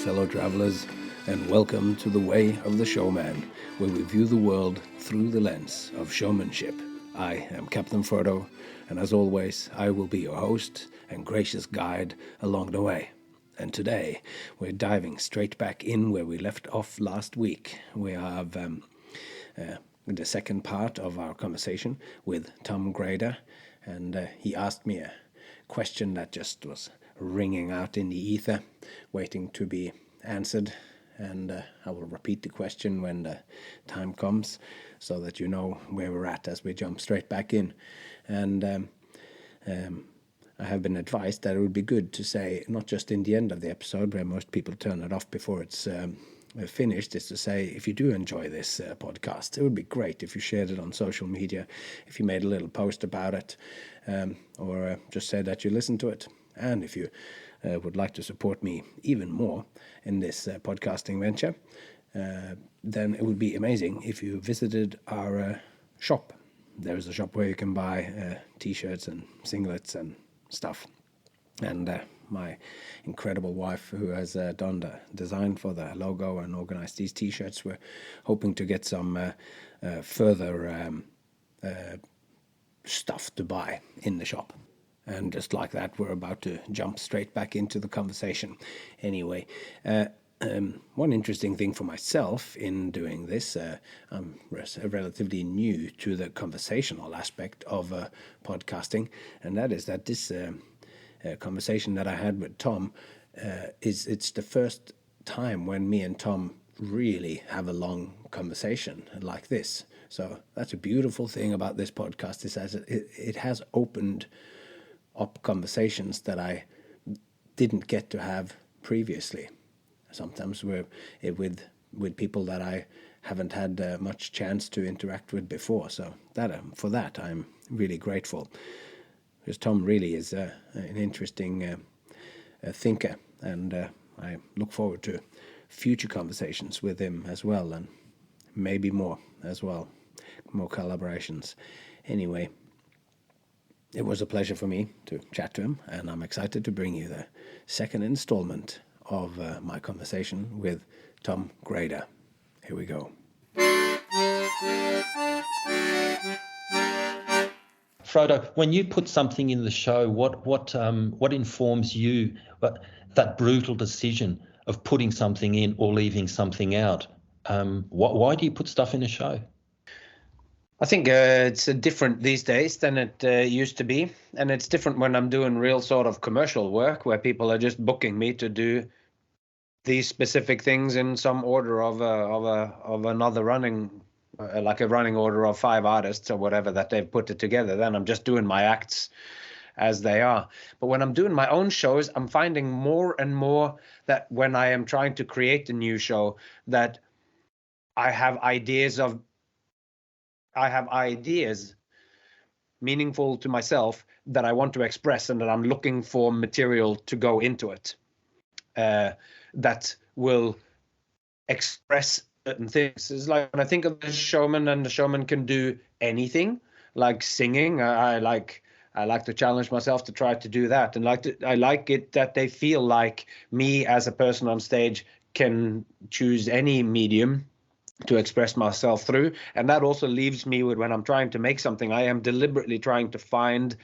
fellow travelers, and welcome to The Way of the Showman, where we view the world through the lens of showmanship. I am Captain Frodo, and as always, I will be your host and gracious guide along the way. And today, we're diving straight back in where we left off last week. We have the second part of our conversation with Tom Greder, and he asked me a question that just was ringing out in the ether, waiting to be answered. And I will repeat the question when the time comes, so that you know where we're at as we jump straight back in. And I have been advised that it would be good to say, not just in the end of the episode, where most people turn it off before it's finished, is to say, if you do enjoy this podcast, it would be great if you shared it on social media, if you made a little post about it, or just said that you listened to it. And if you would like to support me even more in this podcasting venture, then it would be amazing if you visited our shop. There is a shop where you can buy t-shirts and singlets and stuff. And my incredible wife, who has done the design for the logo and organized these t-shirts, we're hoping to get some further stuff to buy in the shop. And just like that, we're about to jump straight back into the conversation. Anyway, one interesting thing for myself in doing this, I'm relatively new to the conversational aspect of podcasting, and that is that this conversation that I had with Tom, it's the first time when me and Tom really have a long conversation like this. So that's a beautiful thing about this podcast, is that it has opened up conversations that I didn't get to have previously. Sometimes we're with people that I haven't had much chance to interact with before. So that for that I'm really grateful, because Tom really is an interesting thinker, and I look forward to future conversations with him as well, and maybe more as well, more collaborations. Anyway, it was a pleasure for me to chat to him, and I'm excited to bring you the second installment of my conversation with Tom Greder. Here we go. Frodo, when you put something in the show, what informs you that brutal decision of putting something in or leaving something out? Why do you put stuff in a show? I think it's different these days than it used to be, and it's different when I'm doing real sort of commercial work where people are just booking me to do these specific things in some order of another running, like a running order of 5 artists or whatever that they've put it together. Then I'm just doing my acts as they are. But when I'm doing my own shows, I'm finding more and more that when I am trying to create a new show, that I have ideas meaningful to myself that I want to express, and that I'm looking for material to go into it that will express certain things. It's like when I think of the showman, and the showman can do anything, like singing. I like to challenge myself to try to do that, and I like it that they feel like me as a person on stage can choose any medium to express myself through. And that also leaves me with, when I'm trying to make something, I am deliberately trying to find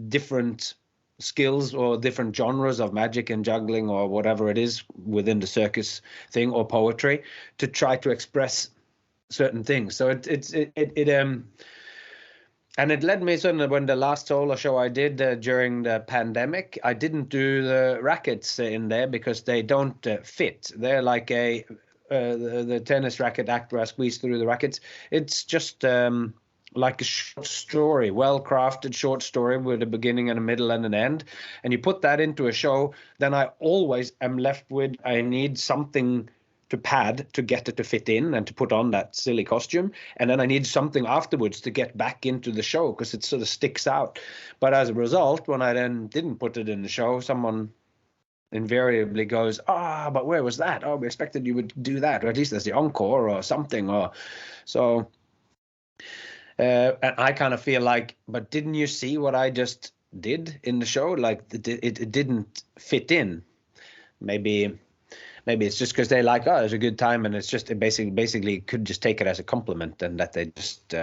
different skills or different genres of magic and juggling or whatever it is within the circus thing, or poetry, to try to express certain things. So and it led me, certainly when the last solo show I did during the pandemic, I didn't do the rackets in there because they don't fit. They're like the tennis racket act where I squeeze through the rackets. It's just like a short story, well-crafted short story with a beginning and a middle and an end. And you put that into a show, then I always am left with, I need something to pad to get it to fit in and to put on that silly costume. And then I need something afterwards to get back into the show because it sort of sticks out. But as a result, when I then didn't put it in the show, someone invariably goes, but where was that? Oh, we expected you would do that, or at least there's the encore or something. Or so, and I kind of feel like, but didn't you see what I just did in the show? Like it didn't fit in. Maybe maybe it's just because they like, oh, it was a good time, and it's just it basically could just take it as a compliment, and that they just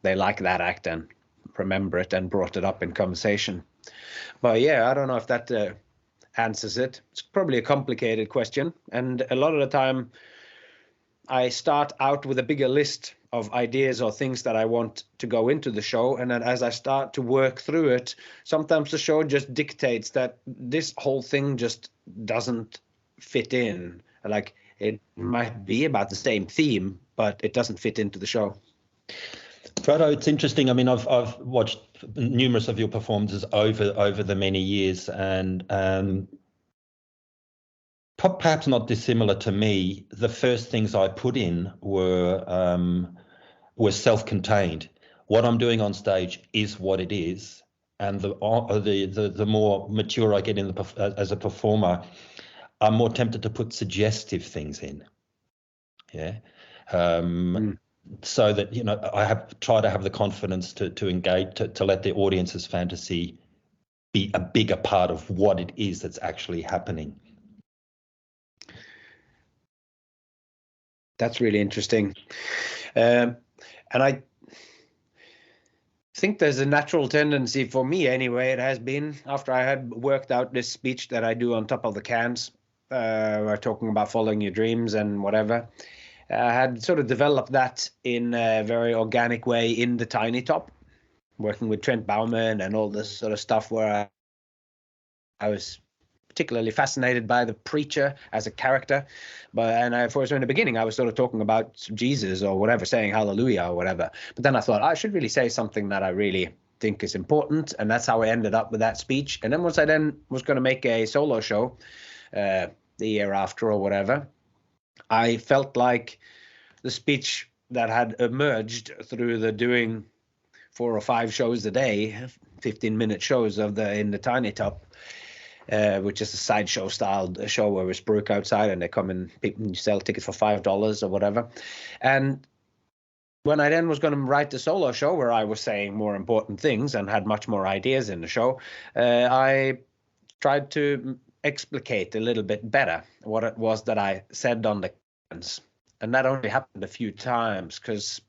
they like that act and remember it and brought it up in conversation. But yeah, I don't know if that answers it. It's probably a complicated question, and a lot of the time I start out with a bigger list of ideas or things that I want to go into the show, and then as I start to work through it, sometimes the show just dictates that this whole thing just doesn't fit in. Like, it might be about the same theme, but it doesn't fit into the show. Frodo, it's interesting. I mean, I've watched numerous of your performances over the many years, and perhaps not dissimilar to me, the first things I put in were self-contained. What I'm doing on stage is what it is, and the more mature I get as a performer, I'm more tempted to put suggestive things in. Yeah. So that, you know, I try to have the confidence to engage, to let the audience's fantasy be a bigger part of what it is that's actually happening. That's really interesting. And I think there's a natural tendency for me anyway, it has been, after I had worked out this speech that I do on top of the cans, we're talking about following your dreams and whatever. I had sort of developed that in a very organic way in the Tiny Top, working with Trent Bauman and all this sort of stuff, where I was particularly fascinated by the preacher as a character. For in the beginning, I was sort of talking about Jesus or whatever, saying hallelujah or whatever. But then I thought I should really say something that I really think is important. And that's how I ended up with that speech. And then once I then was going to make a solo show the year after or whatever, I felt like the speech that had emerged through the doing 4 or 5 shows a day, 15-minute shows in the Tiny Top, which is a sideshow style show where it's broke outside and they come and you sell tickets for $5 or whatever. And when I then was going to write the solo show where I was saying more important things and had much more ideas in the show, I tried to explicate a little bit better what it was that I said on the cans. And that only happened a few times, because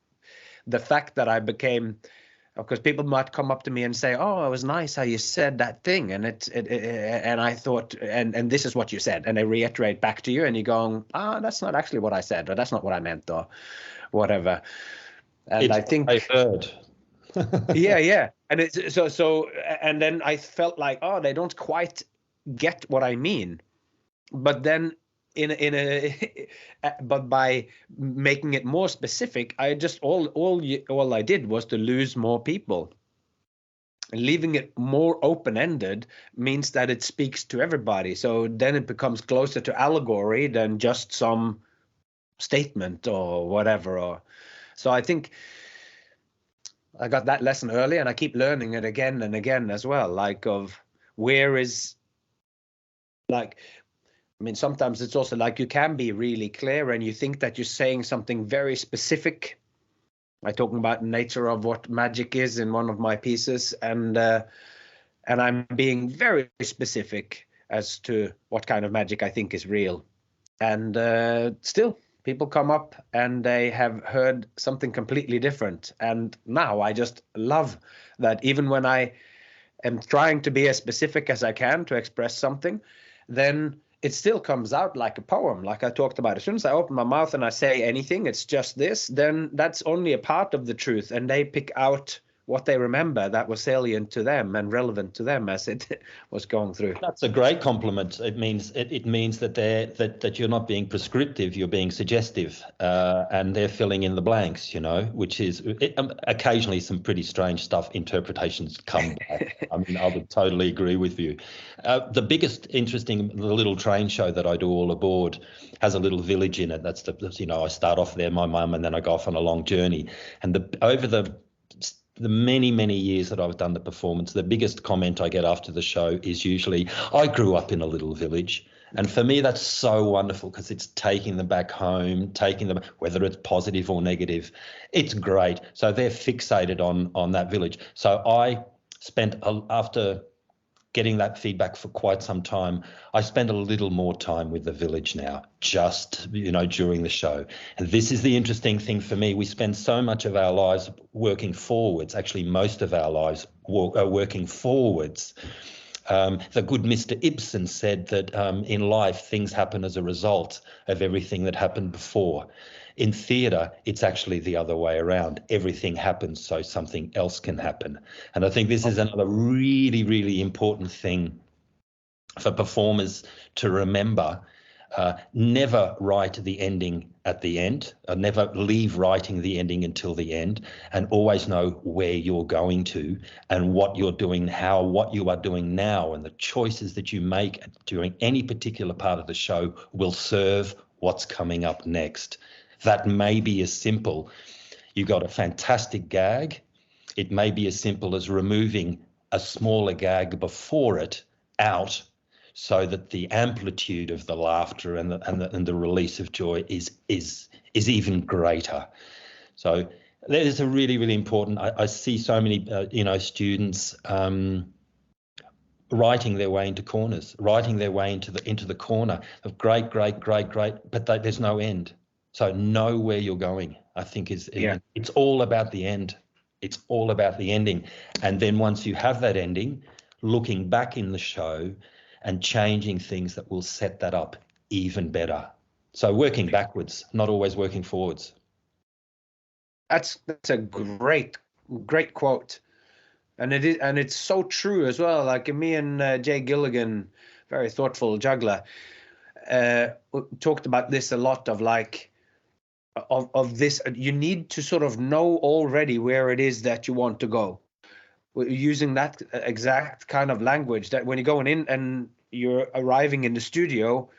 the fact that I became, because people might come up to me and say, oh, it was nice how you said that thing, and and I thought, and this is what you said, and they reiterate back to you, and you're going, that's not actually what I said, or that's not what I meant, or whatever. And I think I heard. yeah, and it's so, and then I felt like, oh, they don't quite get what I mean, but then but by making it more specific, I just all I did was to lose more people. Leaving it more open-ended means that it speaks to everybody, so then it becomes closer to allegory than just some statement or whatever. So I think I got that lesson early, and I keep learning it again and again as well, like of where is, like, I mean, sometimes it's also like you can be really clear and you think that you're saying something very specific. I'm talking about the nature of what magic is in one of my pieces, and I'm being very specific as to what kind of magic I think is real. And still, people come up and they have heard something completely different. And now I just love that even when I am trying to be as specific as I can to express something, then it still comes out like a poem, like I talked about. As soon as I open my mouth and I say anything, it's just this, then that's only a part of the truth. And they pick out what they remember that was salient to them and relevant to them as it was going through. That's a great compliment. It means that that you're not being prescriptive, you're being suggestive, and they're filling in the blanks, you know, which is occasionally some pretty strange stuff. Interpretations come back. I mean, I would totally agree with you. The biggest interesting, the little train show that I do all aboard has a little village in it. That's I start off there, my mum, and then I go off on a long journey. And over the many, many years that I've done the performance, the biggest comment I get after the show is usually, I grew up in a little village. And for me, that's so wonderful, because it's taking them back home, whether it's positive or negative, it's great. So they're fixated on that village. So I spent, after getting that feedback for quite some time. I spend a little more time with the village now, just, during the show. And this is the interesting thing for me. We spend so much of our lives working forwards, actually most of our lives are working forwards. The good Mr. Ibsen said that in life, things happen as a result of everything that happened before. In theatre, it's actually the other way around. Everything happens so something else can happen. And I think this is another really, really important thing for performers to remember. Never write the ending at the end. Never leave writing the ending until the end, and always know where you're going to and what you're doing, what you are doing now, and the choices that you make during any particular part of the show will serve what's coming up next. That may be as simple. You got a fantastic gag. It may be as simple as removing a smaller gag before it out, so that the amplitude of the laughter and the release of joy is even greater. So that is a really, really important. I see so many students writing their way into corners, writing their way into the corner of great, but there's no end. So know where you're going, I think it's all about the end. It's all about the ending. And then once you have that ending, looking back in the show and changing things that will set that up even better. So working backwards, not always working forwards. That's a great quote. And it's so true as well. Like me and Jay Gilligan, very thoughtful juggler, talked about this a lot of this. You need to sort of know already where it is that you want to go. We're using that exact kind of language, that when you're going in and you're arriving in the studio,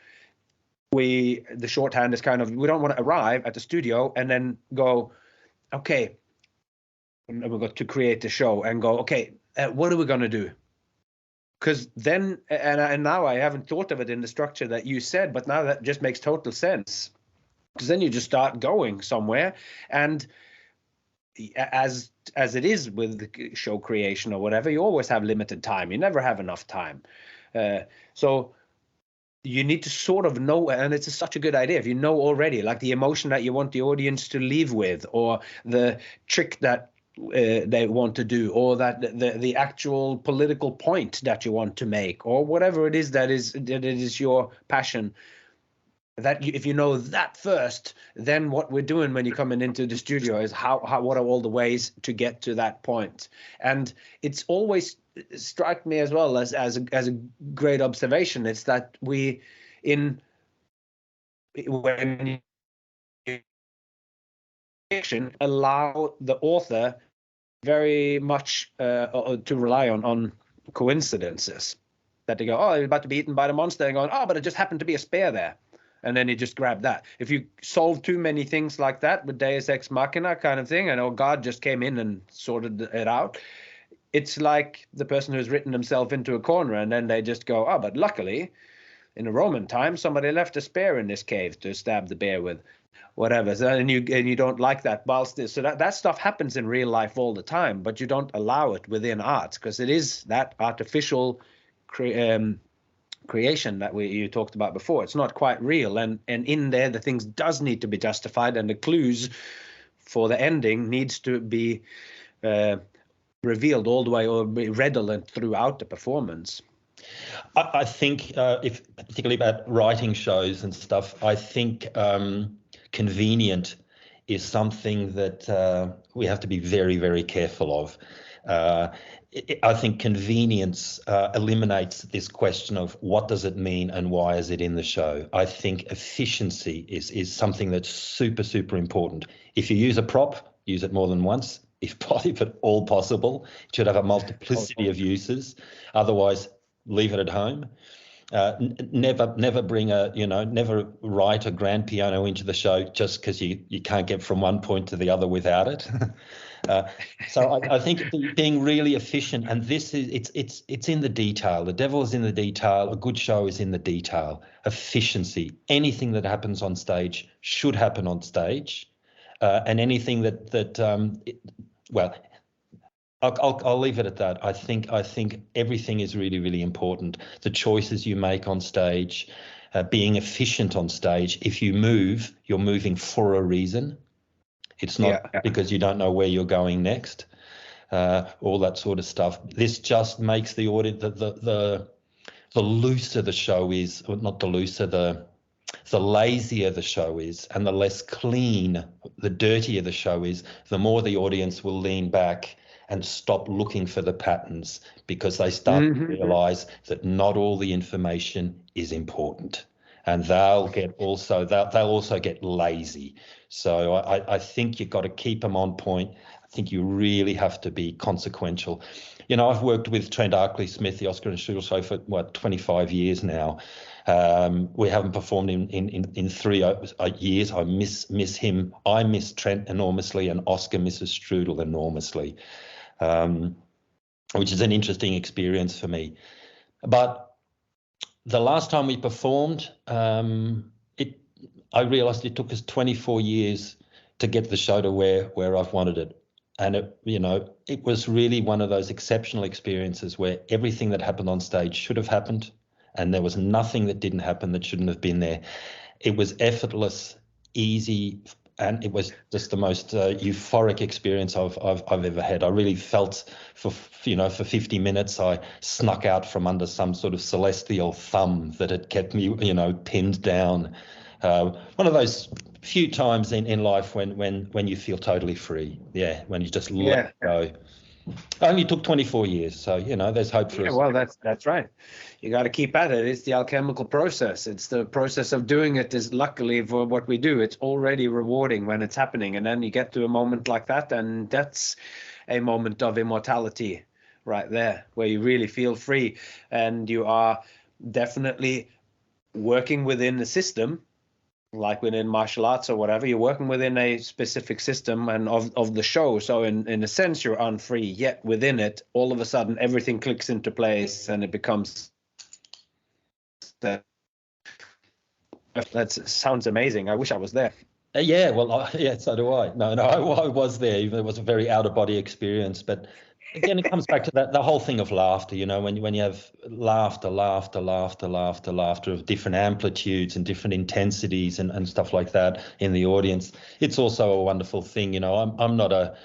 the shorthand is kind of, we don't want to arrive at the studio and then go, okay, and we've got to create the show and go, okay, what are we going to do? Because then, and now I haven't thought of it in the structure that you said, but now that just makes total sense. Because then you just start going somewhere, and as it is with the show creation or whatever, you always have limited time. You never have enough time. So you need to sort of know, and it's such a good idea if you know already, like the emotion that you want the audience to leave with, or the trick that they want to do, or that the actual political point that you want to make, or whatever it is that is your passion. That if you know that first, then what we're doing when you're coming into the studio is what are all the ways to get to that point. And it's always struck me as well as a great observation. It's that when fiction allow the author very much to rely on coincidences, that they go, oh, you're about to be eaten by the monster, and going, oh, but it just happened to be a spear there. And then you just grab that. If you solve too many things like that with Deus Ex Machina kind of thing, and God just came in and sorted it out, it's like the person who's written himself into a corner, and then they just go, oh, but luckily, in the Roman time, somebody left a spear in this cave to stab the bear with, whatever. So, and you don't like that. So that stuff happens in real life all the time, but you don't allow it within art, because it is that artificial creation that you talked about before. It's not quite real, and in there the things does need to be justified, and the clues for the ending needs to be revealed all the way, or be redolent throughout the performance. I think if particularly about writing shows and stuff, I think convenient is something that we have to be very, very careful of. I think convenience eliminates this question of what does it mean and why is it in the show. I think efficiency is something that's super, super important. If you use a prop, use it more than once, if at all possible. It should have a multiplicity of uses. Otherwise, leave it at home. Never bring never write a grand piano into the show just because you can't get from one point to the other without it. So I think being really efficient, and this is it's in the detail. The devil is in the detail. A good show is in the detail. Efficiency. Anything that happens on stage should happen on stage, and anything I'll leave it at that. I think everything is really, really important. The choices you make on stage, being efficient on stage. If you move, you're moving for a reason. It's not because you don't know where you're going next. All that sort of stuff. This just makes the audience, the looser the show is, or not the looser, the lazier the show is, and the less clean, the dirtier the show is, the more the audience will lean back and stop looking for the patterns, because they start to realize that not all the information is important, and they'll also get lazy. So I think you've got to keep them on point. I think you really have to be consequential. You know, I've worked with Trent Arkley-Smith, the Oscar and Strudel show, for 25 years now. We haven't performed in 3 years. I miss him. I miss Trent enormously, and Oscar misses Strudel enormously, which is an interesting experience for me. But the last time we performed, I realised it took us 24 years to get the show to where I've wanted it. And it was really one of those exceptional experiences where everything that happened on stage should have happened, and there was nothing that didn't happen that shouldn't have been there. It was effortless, easy, and it was just the most euphoric experience I've ever had. I really felt for 50 minutes I snuck out from under some sort of celestial thumb that had kept me, pinned down. One of those few times in life when you feel totally free. Yeah, when you just let go. Only took 24 years, so there's hope for us. Well, that's right. You got to keep at it. It's the alchemical process. It's the process of doing it. Is luckily for what we do, it's already rewarding when it's happening, and then you get to a moment like that, and that's a moment of immortality right there, where you really feel free, and you are definitely working within the system. Like within martial arts or whatever, you're working within a specific system and of the show. So in a sense, you're unfree, yet within it, all of a sudden, everything clicks into place and it becomes that sounds amazing. I wish I was there. Yeah, well, so do I. No, I was there. Even it was a very out-of-body experience. But again, it comes back to the whole thing of laughter. When you have laughter of different amplitudes and different intensities and stuff like that in the audience, it's also a wonderful thing. I'm not a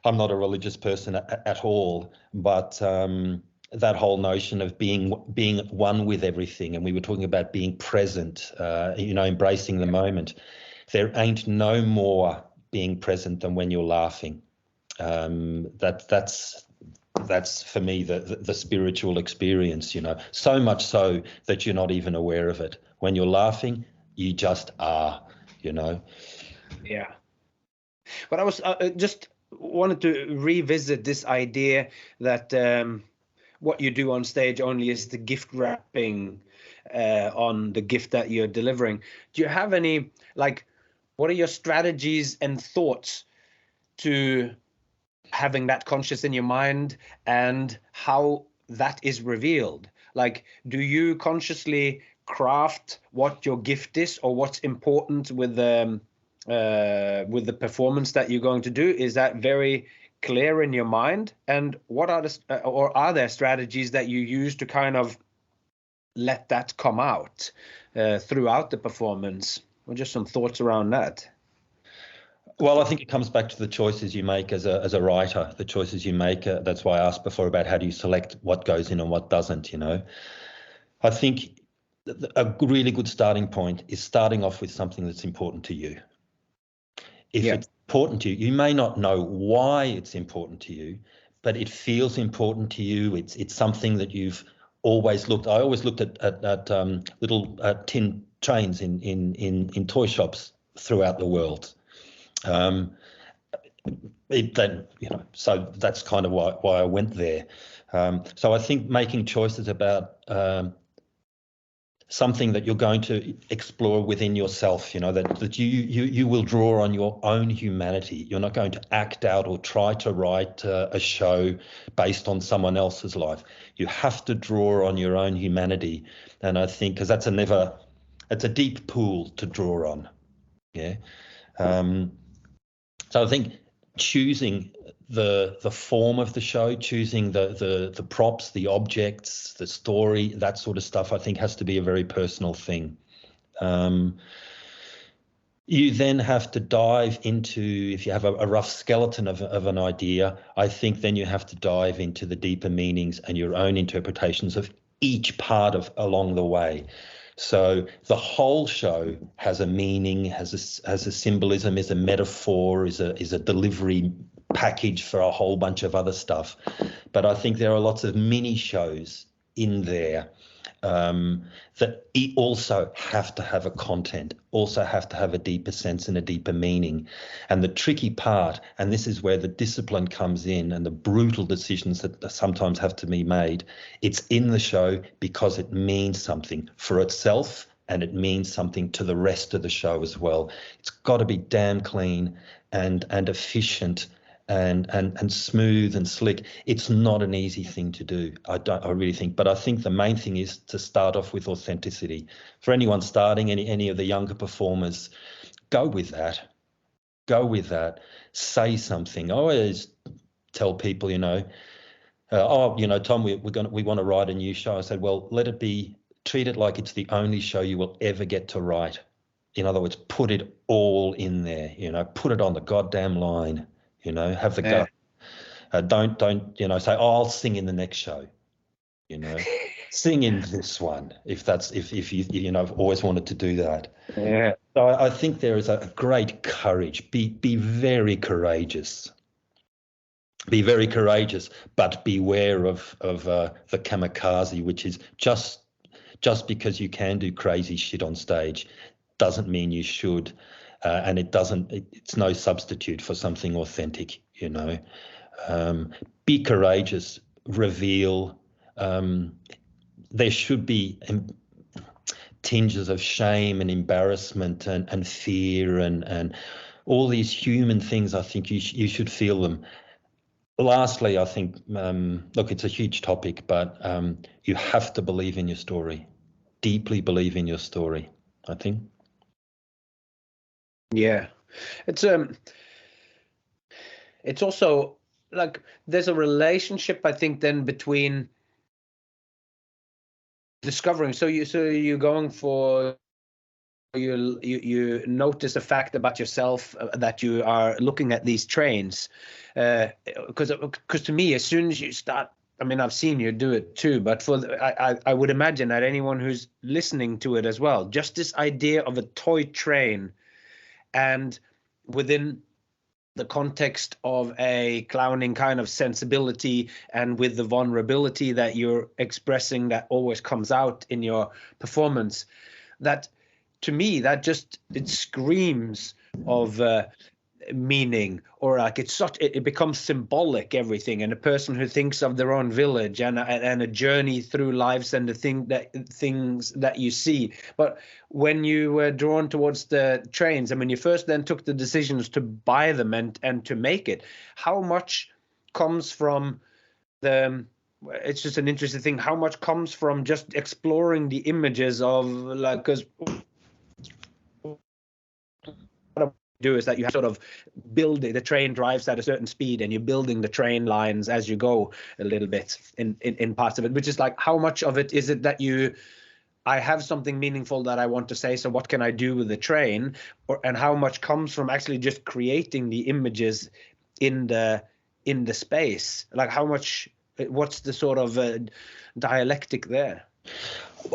religious person at all, but that whole notion of being one with everything, and we were talking about being present, embracing the moment. There ain't no more being present than when you're laughing. That's for me the spiritual experience, so much so that you're not even aware of it. When you're laughing, you just are, Yeah. But I was just wanted to revisit this idea that what you do on stage only is the gift wrapping on the gift that you're delivering. Do you have any, what are your strategies and thoughts to having that conscious in your mind and how that is revealed? Do you consciously craft what your gift is or what's important with the performance that you're going to do? Is that very clear in your mind? And what are are there strategies that you use to kind of let that come out throughout the performance? Or just some thoughts around that. Well, I think it comes back to the choices you make as a writer, the choices you make. That's why I asked before about how do you select what goes in and what doesn't, I think a really good starting point is starting off with something that's important to you. If it's important to you, you may not know why it's important to you, but it feels important to you. It's something that you've always looked. I always looked at little tin trains in toy shops throughout the world. So that's kind of why I went there. So I think making choices about something that you're going to explore within yourself, that you will draw on your own humanity. You're not going to act out or try to write a show based on someone else's life. You have to draw on your own humanity, and I think because it's a deep pool to draw on. Yeah. So I think choosing the form of the show, choosing the props, the objects, the story, that sort of stuff, I think has to be a very personal thing. You then have to dive into, if you have a rough skeleton of an idea, I think then you have to dive into the deeper meanings and your own interpretations of each part of along the way. So the whole show has a meaning, has a symbolism, is a metaphor, is a delivery package for a whole bunch of other stuff. But I think there are lots of mini shows in there that also have to have a content, also have to have a deeper sense and a deeper meaning. And the tricky part, and this is where the discipline comes in and the brutal decisions that sometimes have to be made, it's in the show because it means something for itself and it means something to the rest of the show as well. It's got to be damn clean and efficient and smooth and slick. It's not an easy thing to do, I really think. But I think the main thing is to start off with authenticity. For anyone starting, any of the younger performers, go with that. Go with that. Say something. I always tell people, Tom, we want to write a new show. I said, well, treat it like it's the only show you will ever get to write. In other words, put it all in there, put it on the goddamn line. Have the gut. Don't say, I'll sing in the next show. Sing in this one if you I've always wanted to do that. Yeah. So I think there is a great courage. Be very courageous. Be very courageous, but beware of the kamikaze, which is just because you can do crazy shit on stage doesn't mean you should. And it's no substitute for something authentic, Be courageous, reveal. There should be tinges of shame and embarrassment and fear and all these human things. I think you should feel them. Lastly, I think, look, it's a huge topic, but you have to believe in your story, deeply believe in your story, I think. Yeah, it's also like there's a relationship, I think, then between discovering. So you're going for you notice a fact about yourself that you are looking at these trains, because to me, as soon as you start. I mean, I've seen you do it too, but I would imagine that anyone who's listening to it as well, just this idea of a toy train. And within the context of a clowning kind of sensibility and with the vulnerability that you're expressing that always comes out in your performance, that to me, it screams of meaning, or like it becomes symbolic, everything, and a person who thinks of their own village and a journey through lives and the things that you see. But when you were drawn towards the trains, I mean, you first then took the decisions to buy them and to make it. How much comes from it's just an interesting thing, how much comes from just exploring the images of, like, because do is that you have sort of building the train drives at a certain speed and you're building the train lines as you go a little bit in parts of it, which is like, how much of it is it that I have something meaningful that I want to say, so what can I do with the train, and how much comes from actually just creating the images in the space? Like, how much, what's the sort of dialectic there?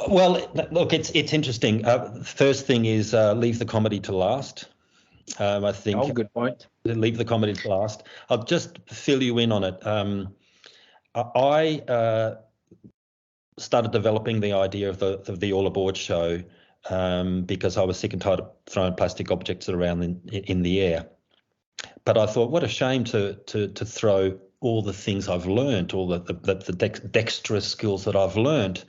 Well, look, it's interesting. First thing is leave the comedy to last. I think. Oh, good point. Leave the comedy to last. I'll just fill you in on it. I started developing the idea of the All Aboard show because I was sick and tired of throwing plastic objects around in the air. But I thought, what a shame to throw all the things I've learned, all the dexterous skills that I've learned.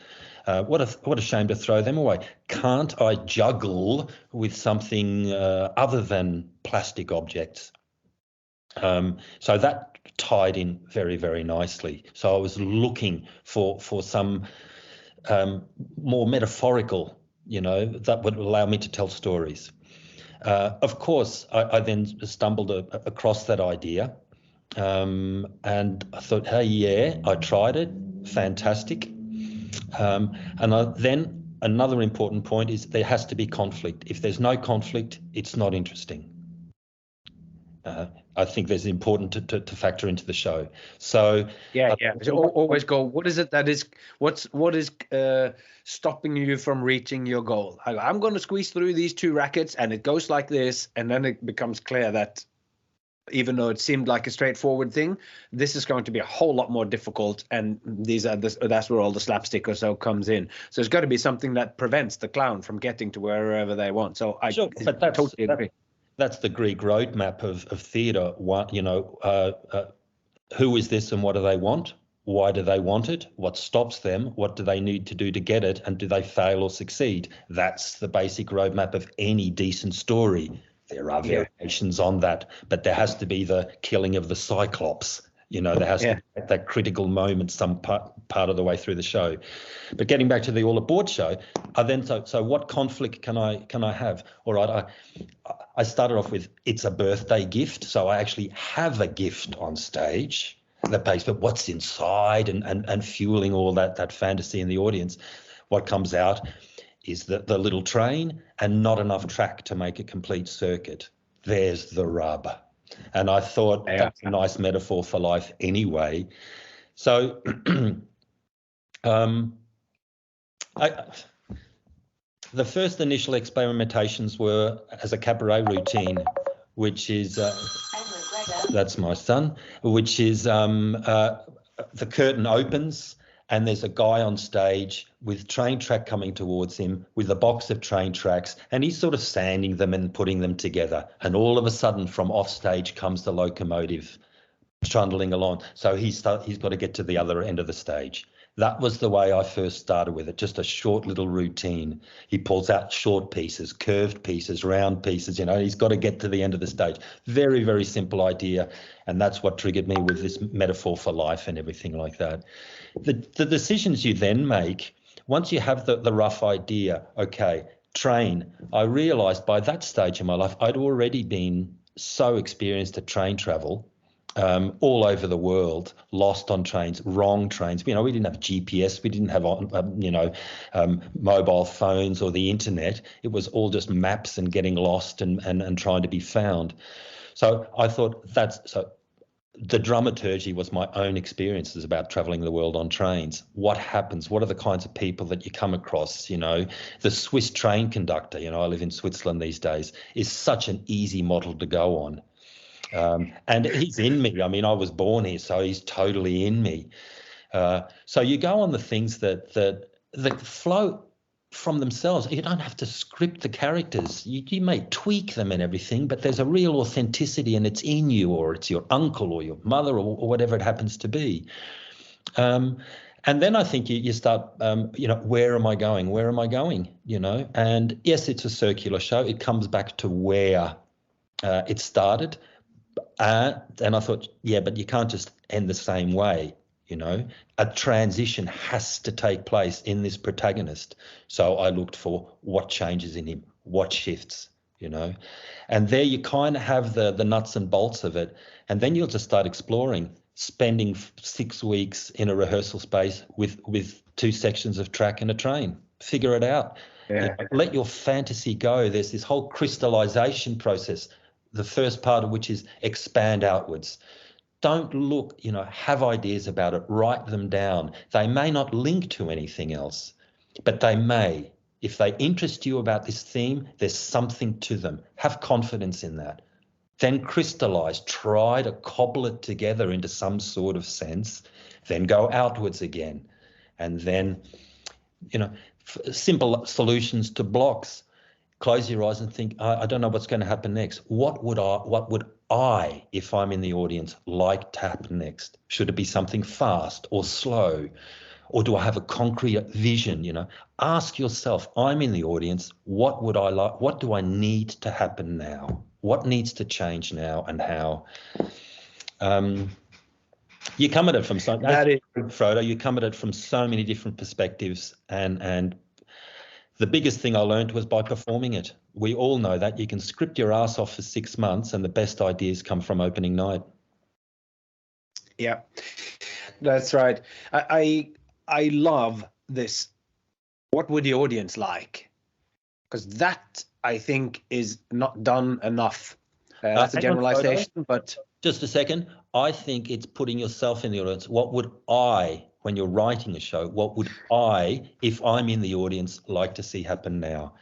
What a shame to throw them away. Can't I juggle with something other than plastic objects? So that tied in very, very nicely. So I was looking for some more metaphorical, that would allow me to tell stories. Of course, I then stumbled across that idea, and I thought, hey, yeah, I tried it, fantastic. Then another important point is there has to be conflict. If there's no conflict, it's not interesting. I think that's important to factor into the show. So So always go, what is it that is, what is stopping you from reaching your goal? I'm going to squeeze through these 2 rackets and it goes like this, and then it becomes clear that even though it seemed like a straightforward thing, this is going to be a whole lot more difficult, and that's where all the slapstick or so comes in. So there's got to be something that prevents the clown from getting to wherever they want. So I totally agree. That's the Greek roadmap of theatre. Who is this and what do they want? Why do they want it? What stops them? What do they need to do to get it? And do they fail or succeed? That's the basic roadmap of any decent story. There are variations on that, but there has to be the killing of the Cyclops. There has to be that critical moment some part of the way through the show. But getting back to the All Aboard show, so what conflict can I have? All right, I started off with it's a birthday gift, so I actually have a gift on stage that pays for what's inside and fueling all that fantasy in the audience. What comes out is the little train and not enough track to make a complete circuit. There's the rub. And I thought that's a nice metaphor for life anyway. So the first initial experimentations were as a cabaret routine, which is, that's my son, which is the curtain opens and there's a guy on stage with train track coming towards him with a box of train tracks, and he's sort of sanding them and putting them together. And all of a sudden from off stage comes the locomotive trundling along. So he's got to get to the other end of the stage. That was the way I first started with it, just a short little routine. He pulls out short pieces, curved pieces, round pieces, he's got to get to the end of the stage. Very, very simple idea. And that's what triggered me with this metaphor for life and everything like that. The decisions you then make, once you have the rough idea, okay, train, I realised by that stage in my life, I'd already been so experienced at train travel, all over the world, lost on trains, wrong trains. We didn't have GPS, we didn't have mobile phones or the internet. It was all just maps and getting lost and trying to be found. So I thought the dramaturgy was my own experiences about traveling the world on trains. What happens? What are the kinds of people that you come across? The Swiss train conductor, I live in Switzerland these days, is such an easy model to go on. And he's in me. I was born here, so he's totally in me. So you go on the things that flow from themselves. You don't have to script the characters. You may tweak them and everything, but there's a real authenticity and it's in you, or it's your uncle or your mother or whatever it happens to be. And then I think you start, where am I going? Where am I going? And yes, it's a circular show. It comes back to where it started. And I thought, but you can't just end the same way. A transition has to take place in this protagonist. So I looked for what changes in him, what shifts, and there you kind of have the nuts and bolts of it. And then you'll just start exploring, spending 6 weeks in a rehearsal space with 2 sections of track and a train. Figure it out. Let your fantasy go. There's this whole crystallization process, the first part of which is expand outwards. Don't look, have ideas about it, write them down. They may not link to anything else, but they may. If they interest you about this theme, there's something to them. Have confidence in that. Then crystallize, try to cobble it together into some sort of sense, then go outwards again. And then, simple solutions to blocks. Close your eyes and think, I don't know what's going to happen next. What would I, if I'm in the audience, like to happen next? Should it be something fast or slow? Or do I have a concrete vision? Ask yourself, I'm in the audience, what would I like? What do I need to happen now? What needs to change now and how? You come at it from Frodo, you come at it from so many different perspectives and The biggest thing I learned was by performing it. We all know that. You can script your ass off for 6 months and the best ideas come from opening night. Yeah, that's right. I love this. What would the audience like? Because that, I think, is not done enough. That's a generalization, but... Just a second. I think it's putting yourself in the audience. What would I, when you're writing a show, what would I, if I'm in the audience, like to see happen now?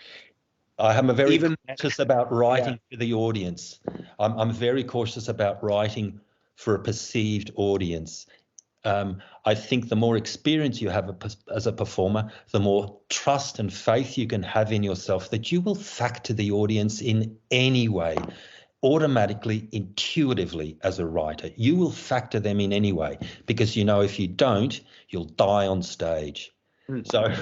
I am very cautious about writing for the audience. I'm very cautious about writing for a perceived audience. I think the more experience you have as a performer, the more trust and faith you can have in yourself that you will factor the audience in any way, automatically, intuitively as a writer. You will factor them in anyway, because you know if you don't, you'll die on stage. So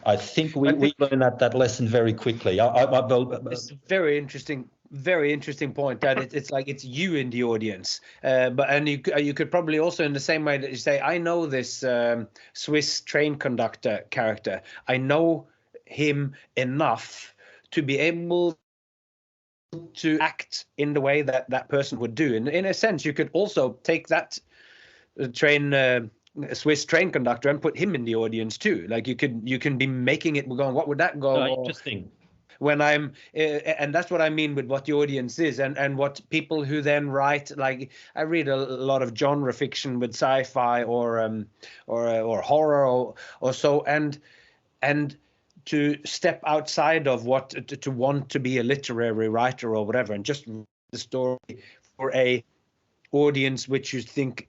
I think we learn that lesson very quickly. It's very interesting point that it's like it's you in the audience. But you could probably also, in the same way that you say, I know this Swiss train conductor character. I know him enough to be able to act in the way that that person would do. And in a sense, you could also take that Swiss train conductor and put him in the audience too. Like you can be making it going, what would that go? Interesting. When I'm and that's what I mean with what the audience is, and what people who then write, like I read a lot of genre fiction with sci-fi or horror or so, and to step outside of what to want to be a literary writer or whatever, and just read the story for a audience which you think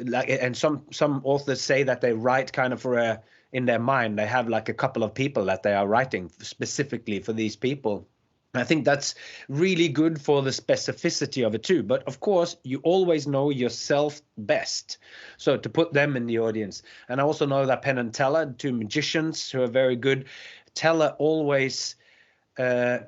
like, and some authors say that they write kind of for in their mind, they have like a couple of people that they are writing specifically for these people. I think that's really good for the specificity of it too. But of course, you always know yourself best. So to put them in the audience. And I also know that Penn and Teller, two magicians who are very good, Teller always has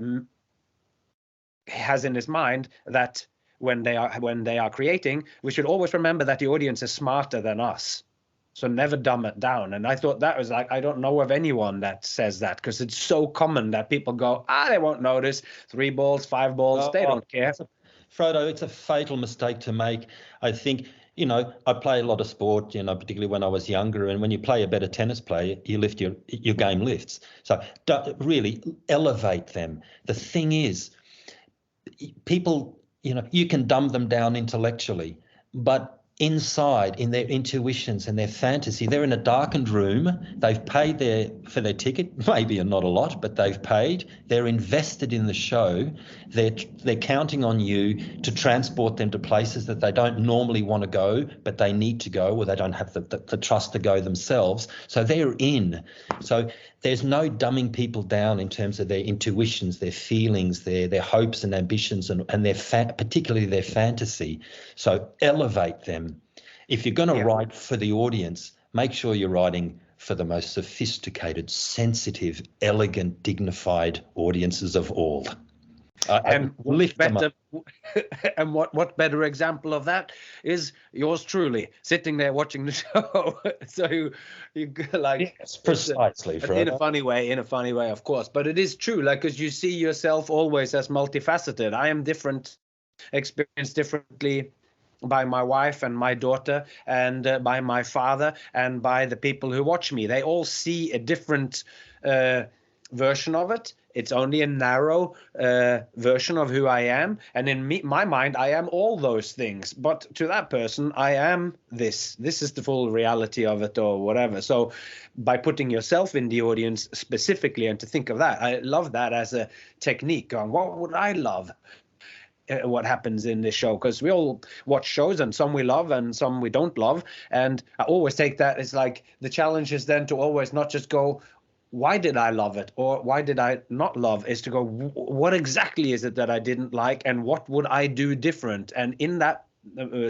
in his mind that when they are creating, we should always remember that the audience is smarter than us. So never dumb it down. And I thought that was like, I don't know of anyone that says that, because it's so common that people go, they won't notice. 3 balls, 5 balls, they don't care. Frodo, it's a fatal mistake to make. I think, I play a lot of sport, particularly when I was younger. And when you play a better tennis player, you lift your game lifts. So really elevate them. The thing is, people, you can dumb them down intellectually, but inside, in their intuitions and their fantasy, they're in a darkened room. They've paid for their ticket, maybe not a lot, but they've paid. They're invested in the show. They're counting on you to transport them to places that they don't normally want to go, but they need to go, or they don't have the trust to go themselves. So they're in. So there's no dumbing people down in terms of their intuitions, their feelings, their hopes and ambitions, and particularly their fantasy. So elevate them. If you're going to write for the audience, make sure you're writing for the most sophisticated, sensitive, elegant, dignified audiences of all. And lift them up. And what better example of that is yours truly sitting there watching the show. So you like, yes, precisely, in a funny way, of course. But it is true, like, because you see yourself always as multifaceted. I am different, experienced differently by my wife and my daughter, and by my father, and by the people who watch me. They all see a different version of it. It's only a narrow version of who I am. And in my mind, I am all those things. But to that person, I am this. This is the full reality of it, or whatever. So by putting yourself in the audience specifically, and to think of that, I love that as a technique. Going, what would I love? What happens in this show, because we all watch shows, and some we love and some we don't love. And I always take that as like the challenge is then to always not just go, why did I love it, or why did I not love, is to go, what exactly is it that I didn't like, and what would I do different? And in that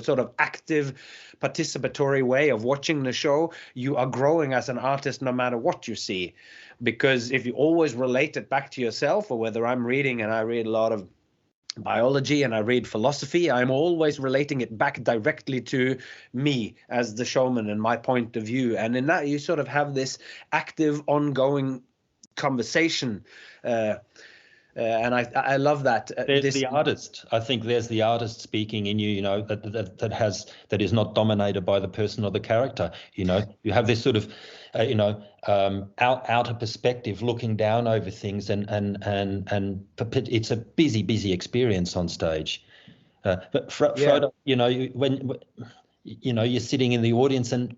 sort of active participatory way of watching the show, you are growing as an artist no matter what you see. Because if you always relate it back to yourself, or whether I'm reading, and I read a lot of biology and I read philosophy, I'm always relating it back directly to me as the showman and my point of view. And in that, you sort of have this active, ongoing conversation. And I love that. There's the artist. I think there's the artist speaking in you, that is not dominated by the person or the character. You have this sort of, outer perspective, looking down over things, and it's a busy experience on stage. But Frodo, when you're sitting in the audience and.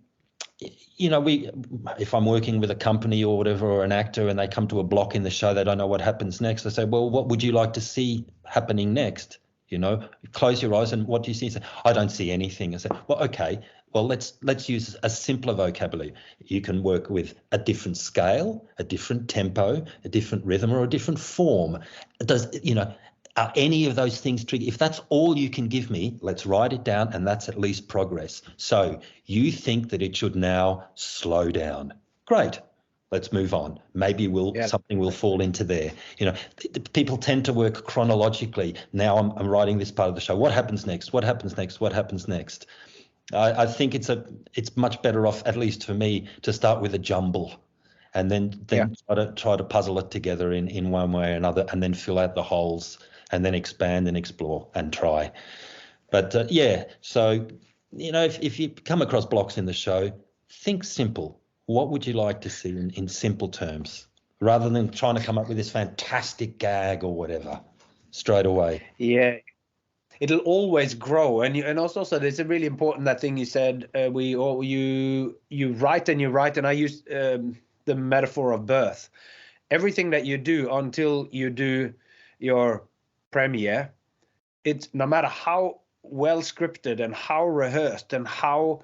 If I'm working with a company or whatever, or an actor, and they come to a block in the show, they don't know what happens next. I say, well, what would you like to see happening next? Close your eyes, and what do you see? Say, I don't see anything. I say, well, okay, well, let's use a simpler vocabulary. You can work with a different scale, a different tempo, a different rhythm, or a different form. Are any of those things tricky? If that's all you can give me, let's write it down, and that's at least progress. So you think that it should now slow down. Great. Let's move on. Maybe something will fall into there. People tend to work chronologically. Now I'm writing this part of the show. What happens next? What happens next? What happens next? I think it's much better off, at least for me, to start with a jumble, and then try to puzzle it together in one way or another, and then fill out the holes, and then expand and explore and try. But so, if you come across blocks in the show, think simple. What would you like to see in simple terms, rather than trying to come up with this fantastic gag or whatever straight away? Yeah, it'll always grow. And also there's a really important, that thing you said, you write and you write, and I use the metaphor of birth. Everything that you do until you do your premiere, it's no matter how well scripted and how rehearsed and how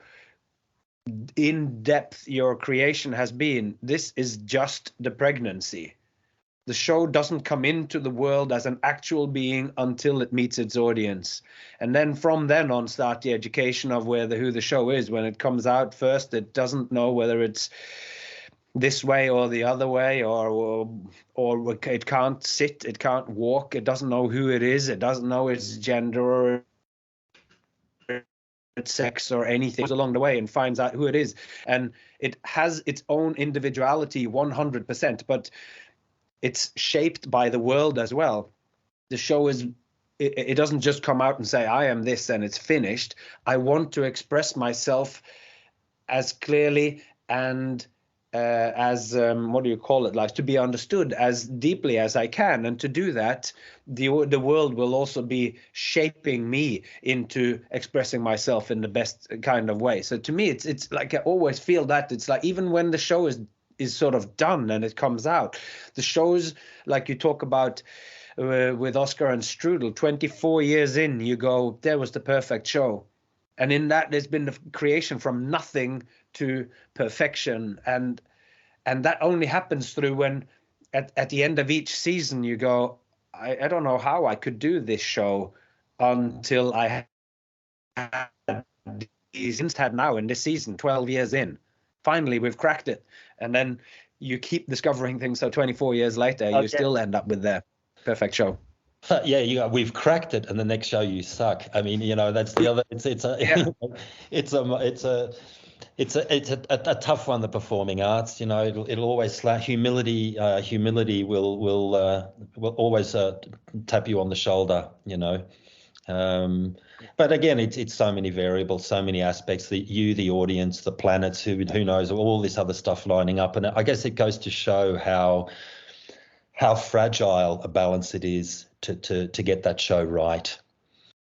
in depth your creation has been, this is just the pregnancy. The show doesn't come into the world as an actual being until it meets its audience, and then from then on start the education of who the show is. When it comes out first, it doesn't know whether it's this way or the other way, or it can't sit, it can't walk, it doesn't know who it is, it doesn't know its gender or its sex or anything. It goes along the way and finds out who it is, and it has its own individuality 100%, but it's shaped by the world as well. The show it doesn't just come out and say, I am this and it's finished. I want to express myself as clearly and as like to be understood as deeply as I can, and to do that, the world will also be shaping me into expressing myself in the best kind of way. So to me, it's like I always feel that it's like, even when the show is sort of done and it comes out, the shows like you talk about with Oscar and Strudel, 24 years in, you go, there was the perfect show. And in that, there's been the creation from nothing to perfection. And that only happens through when at the end of each season, you go, I don't know how I could do this show until I had these had now in this season, 12 years in. Finally, we've cracked it. And then you keep discovering things. So 24 years later, you still end up with the perfect show. Yeah, we've cracked it, and the next show you suck. I mean, that's the other. It's a tough one. The performing arts, it'll always slash humility. Humility will always tap you on the shoulder. But again, it's so many variables, so many aspects. The audience, the planets, who knows, all this other stuff lining up, and I guess it goes to show how fragile a balance it is to get that show right.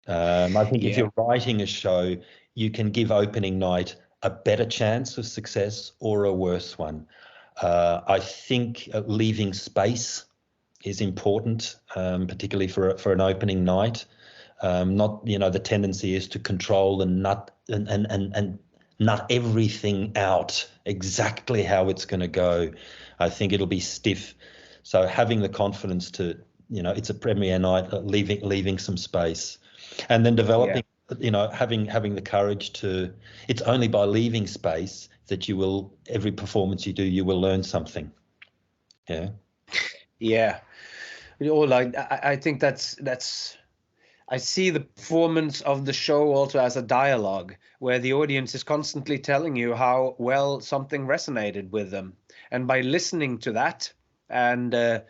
I think if you're writing a show, you can give opening night a better chance of success or a worse one. I think leaving space is important, particularly for an opening night. Not, the tendency is to control and nut everything out exactly how it's going to go. I think it'll be stiff. So having the confidence to, it's a premiere night, leaving some space, and then developing, having the courage to. It's only by leaving space that every performance you do, you will learn something. Yeah. Yeah. I think that's. I see the performance of the show also as a dialogue, where the audience is constantly telling you how well something resonated with them, and by listening to that, and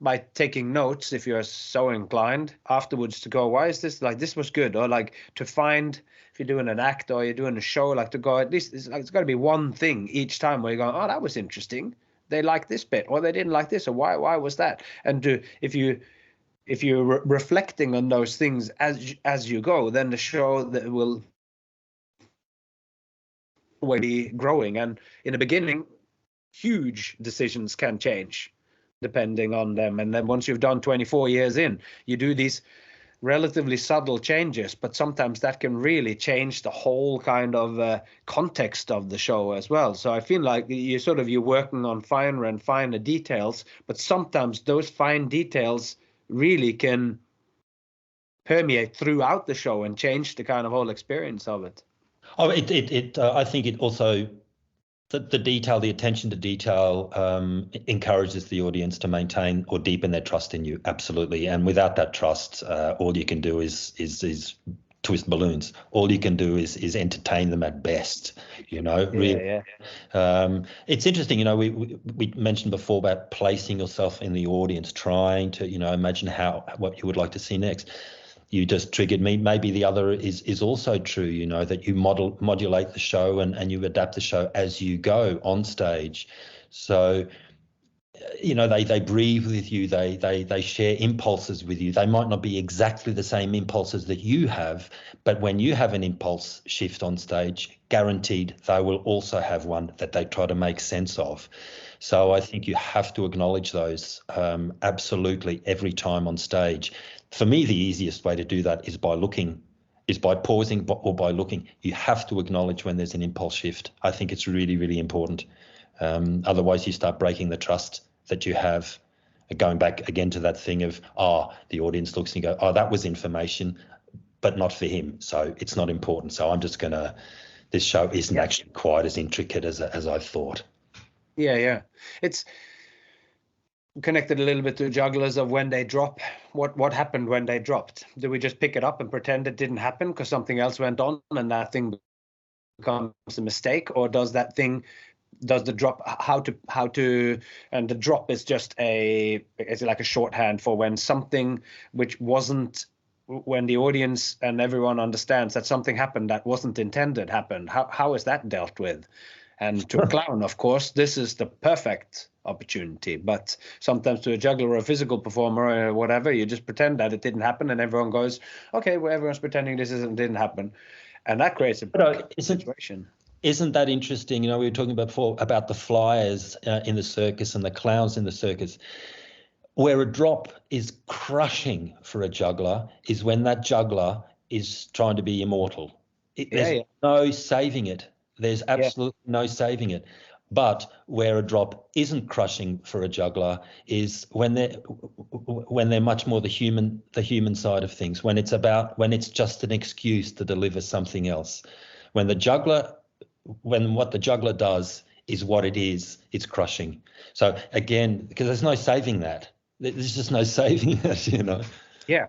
by taking notes, if you're so inclined afterwards, to go, why is this, like, this was good, or like to find, if you're doing an act or you're doing a show, like to go, at least it's got to be one thing each time where you're going, oh, that was interesting, they liked this bit, or they didn't like this, or why was that? And if you're reflecting on those things as you go, then the show that will be growing. And in the beginning, huge decisions can change depending on them. And then once you've done 24 years in, you do these relatively subtle changes, but sometimes that can really change the whole kind of context of the show as well. So I feel like you're working on finer and finer details, but sometimes those fine details really can permeate throughout the show and change the kind of whole experience of it. Oh, I think it also, the detail, the attention to detail encourages the audience to maintain or deepen their trust in you. Absolutely. And without that trust, all you can do is twist balloons. All you can do is entertain them at best, really. Yeah. It's interesting, we mentioned before about placing yourself in the audience, trying to, imagine what you would like to see next. You just triggered me. Maybe the other is also true, that you modulate the show and you adapt the show as you go on stage. So, they breathe with you, they share impulses with you. They might not be exactly the same impulses that you have, but when you have an impulse shift on stage, guaranteed they will also have one that they try to make sense of. So I think you have to acknowledge those absolutely every time on stage. For me, the easiest way to do that is by pausing or by looking. You have to acknowledge when there's an impulse shift. I think it's really, really important. Otherwise, you start breaking the trust that you have. Going back again to that thing of, the audience looks and you go, that was information, but not for him. So it's not important. So I'm just this show isn't actually quite as intricate as I thought. Yeah. It's connected a little bit to jugglers of when they drop. What happened when they dropped? Do we just pick it up and pretend it didn't happen because something else went on and that thing becomes a mistake? Or does the drop, how to, and the drop is just it's like a shorthand for when something which wasn't, when the audience and everyone understands that something happened that wasn't intended happened. How is that dealt with? And to a clown, of course, this is the perfect opportunity. But sometimes to a juggler or a physical performer or whatever, you just pretend that it didn't happen, and everyone goes, okay, well, everyone's pretending didn't happen. And that creates a situation. Isn't that interesting? We were talking before about the flyers in the circus and the clowns in the circus. Where a drop is crushing for a juggler is when that juggler is trying to be immortal. There's no saving it. There's absolutely no saving it. But where a drop isn't crushing for a juggler is when they're much more the human side of things, when it's just an excuse to deliver something else. When what the juggler does is what it is, it's crushing. So again, because there's no saving that. There's just no saving that, Yeah,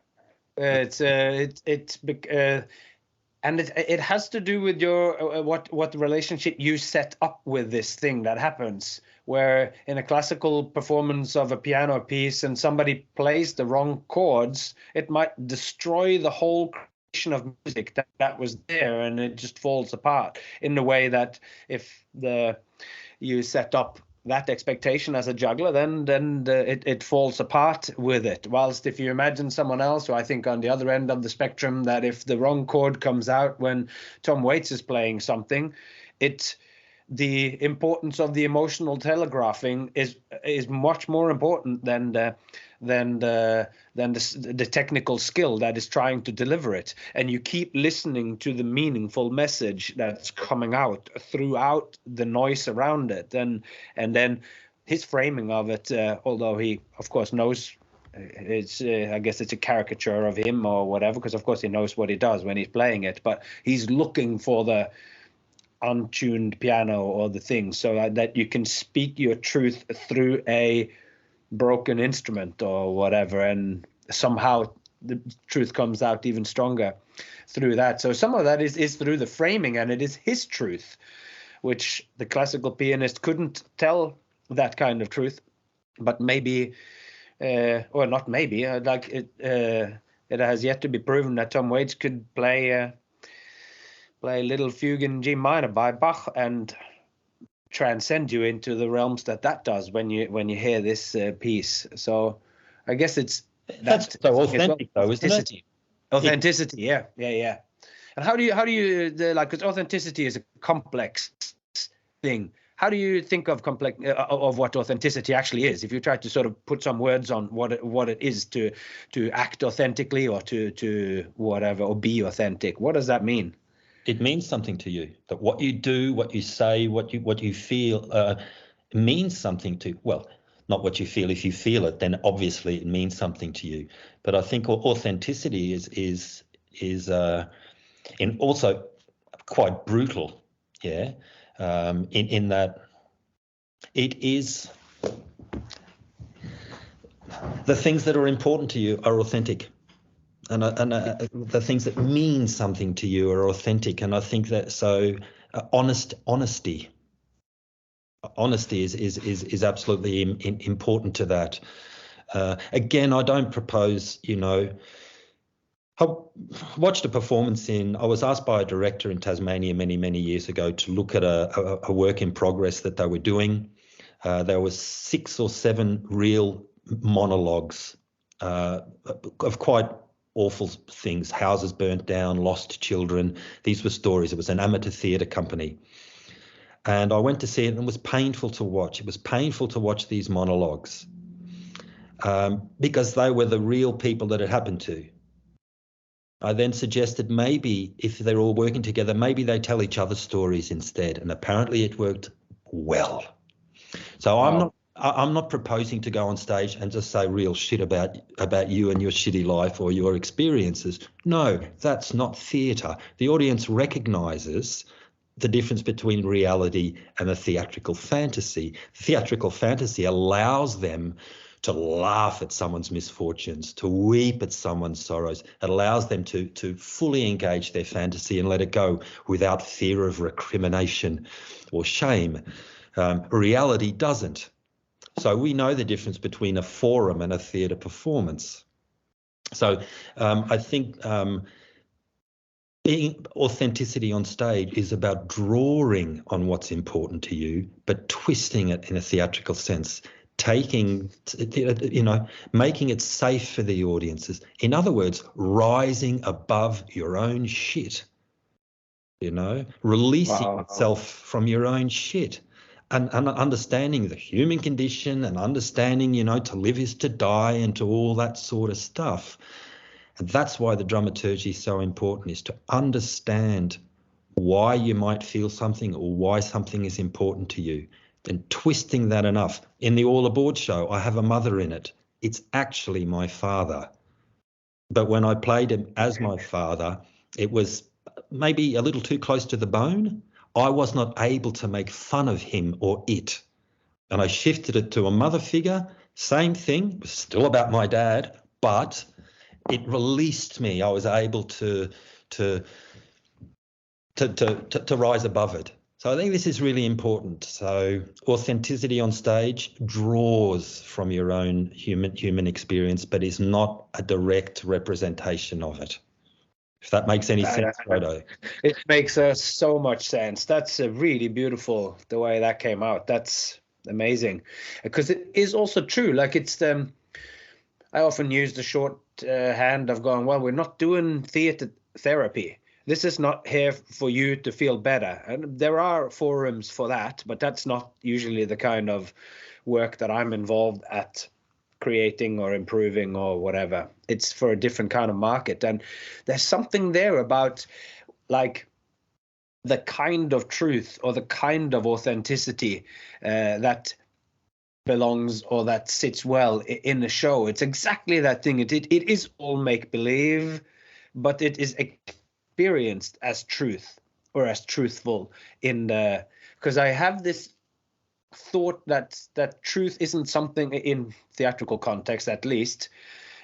and it has to do with your what relationship you set up with this thing that happens. Where in a classical performance of a piano piece and somebody plays the wrong chords, it might destroy the whole creation of music that was there, and it just falls apart. In the way that if you set up that expectation as a juggler, then it falls apart with it. Whilst if you imagine someone else, who I think on the other end of the spectrum, that if the wrong chord comes out when Tom Waits is playing something, the importance of the emotional telegraphing is much more important than the technical skill that is trying to deliver it. And you keep listening to the meaningful message that's coming out throughout the noise around it. And then his framing of it, although he of course knows I guess it's a caricature of him or whatever, because of course he knows what he does when he's playing it, but he's looking for the untuned piano or the thing, so that you can speak your truth through a broken instrument or whatever, and somehow the truth comes out even stronger through that. So some of that is through the framing, and it is his truth, which the classical pianist couldn't tell that kind of truth but maybe, or not maybe, like it has yet to be proven that Tom Waits could play Little Fugue in G minor by Bach and transcend you into the realms that does when you hear this piece. So I guess that's so authentic, though, isn't it? Authenticity, yeah. And how do you like? Because authenticity is a complex thing. How do you think of of what authenticity actually is? If you try to sort of put some words on what it is to act authentically, or to whatever, or be authentic, what does that mean? It means something to you. That what you do, what you say, what you feel means something to. Well, not what you feel. If you feel it, then obviously it means something to you. But I think authenticity is in also quite brutal. Yeah. In that it is the things that are important to you are authentic, and the things that mean something to you are authentic. And I think that honesty is absolutely important to that. Again, I don't propose, I watched a performance I was asked by a director in Tasmania many years ago to look at a work in progress that they were doing. There was 6 or 7 real monologues of quite awful things: houses burnt down, lost children. These were stories. It was an amateur theatre company. And I went to see it, and it was painful to watch. It was painful to watch these monologues because they were the real people that it happened to. I then suggested maybe if they're all working together, maybe they tell each other stories instead. And apparently it worked well. So wow. I'm not proposing to go on stage and just say real shit about you and your shitty life or your experiences. No, that's not theatre. The audience recognises the difference between reality and a theatrical fantasy. Theatrical fantasy allows them to laugh at someone's misfortunes, to weep at someone's sorrows. It allows them to fully engage their fantasy and let it go without fear of recrimination or shame. Reality doesn't. So we know the difference between a forum and a theatre performance. So I think being authenticity on stage is about drawing on what's important to you, but twisting it in a theatrical sense, making it safe for the audiences. In other words, rising above your own shit, releasing itself from your own shit. And understanding the human condition and understanding, to live is to die and to all that sort of stuff. And that's why the dramaturgy is so important, is to understand why you might feel something or why something is important to you, and twisting that enough. In the All Aboard show, I have a mother in it. It's actually my father. But when I played him as my father, it was maybe a little too close to the bone. I was not able to make fun of him or it. And I shifted it to a mother figure. Same thing, it was still about my dad, but it released me. I was able to rise above it. So I think this is really important. So authenticity on stage draws from your own human experience, but is not a direct representation of it. If that makes any sense, Frodo. It makes so much sense. That's really beautiful, the way that came out. That's amazing. Because it is also true. Like I often use the shorthand of going, well, we're not doing theatre therapy. This is not here for you to feel better. And there are forums for that, but that's not usually the kind of work that I'm involved at creating or improving or whatever. It's for a different kind of market. And there's something there about like the kind of truth or the kind of authenticity that belongs or that sits well in a show. It's exactly that thing. It is all make-believe, but it is experienced as truth or as truthful because I have this thought that truth isn't something, in theatrical context at least,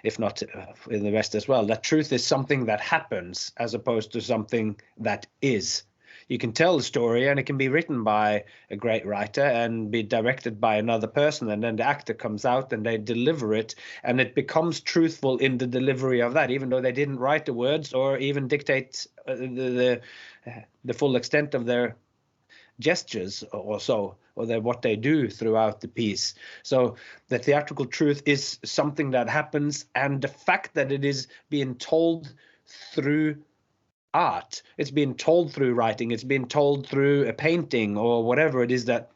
if not in the rest as well, that truth is something that happens as opposed to something that is. you can tell the story and it can be written by a great writer and be directed by another person, and then the actor comes out and they deliver it, and it becomes truthful in the delivery of that, even though they didn't write the words or even dictate the full extent of their gestures or so, or what they do throughout the piece. So the theatrical truth is something that happens, and the fact that it is being told through art, it's being told through writing, it's being told through a painting or whatever it is, that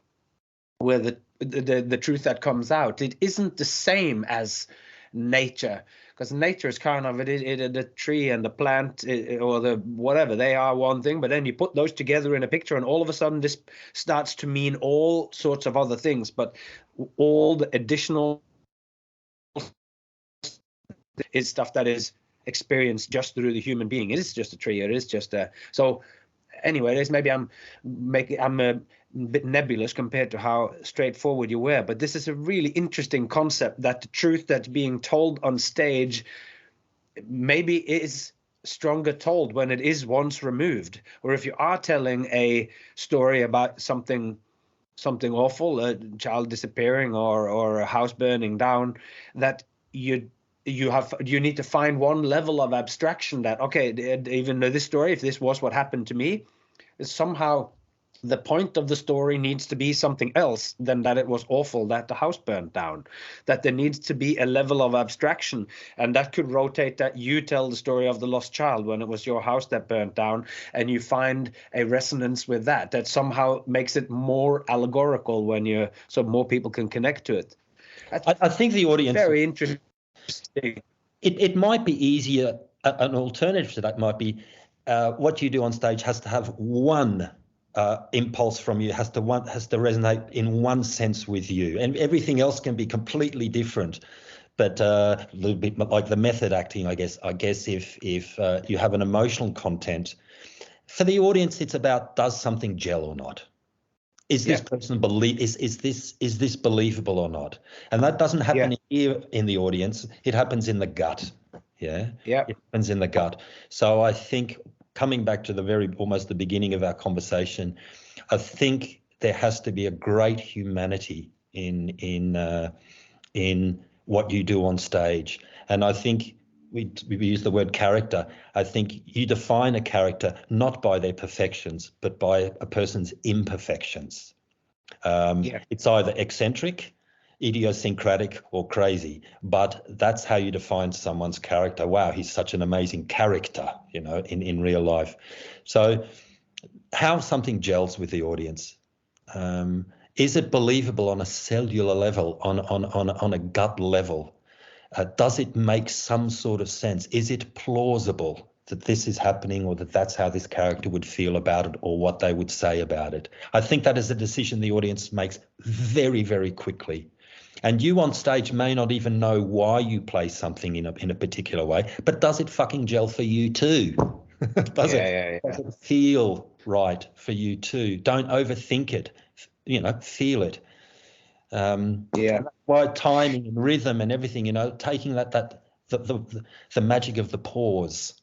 where the truth that comes out, it isn't the same as nature, because nature is kind of the tree and the plant or the whatever, they are one thing, but then you put those together in a picture and all of a sudden this starts to mean all sorts of other things. But all the additional is stuff that is experienced just through the human being. It is just a tree, it is just a so anyway, maybe I'm a bit nebulous compared to how straightforward you were, but this is a really interesting concept, that the truth that's being told on stage maybe is stronger told when it is once removed, or if you are telling a story about something awful, a child disappearing or a house burning down, that you need to find one level of abstraction that, okay, even though this story, if this was what happened to me, somehow the point of the story needs to be something else than that it was awful that the house burned down, that there needs to be a level of abstraction, and that could rotate, that you tell the story of the lost child when it was your house that burned down, and you find a resonance with that somehow makes it more allegorical so more people can connect to it. I think the audience, very interesting. It might be easier. An alternative to that might be what you do on stage has to have one impulse from you, has to resonate in one sense with you, and everything else can be completely different. But a little bit like the method acting, I guess if you have an emotional content, for the audience, it's about, does something gel or not? Is this person is this believable or not? And that doesn't happen here in the audience. It happens in the gut. It happens in the gut. So I think, coming back to almost the beginning of our conversation, I think there has to be a great humanity in what you do on stage. And I think we use the word character. I think you define a character not by their perfections, but by a person's imperfections. It's either eccentric, idiosyncratic, or crazy, but that's how you define someone's character. Wow, he's such an amazing character, in real life. So how something gels with the audience. Is it believable on a cellular level, on a gut level? Does it make some sort of sense? Is it plausible that this is happening, or that that's how this character would feel about it, or what they would say about it? I think that is a decision the audience makes very, very quickly. And you on stage may not even know why you play something in a particular way, but does it fucking gel for you too? Does it feel right for you too? Don't overthink it, feel it. Why timing and rhythm and everything, taking the magic of the pause,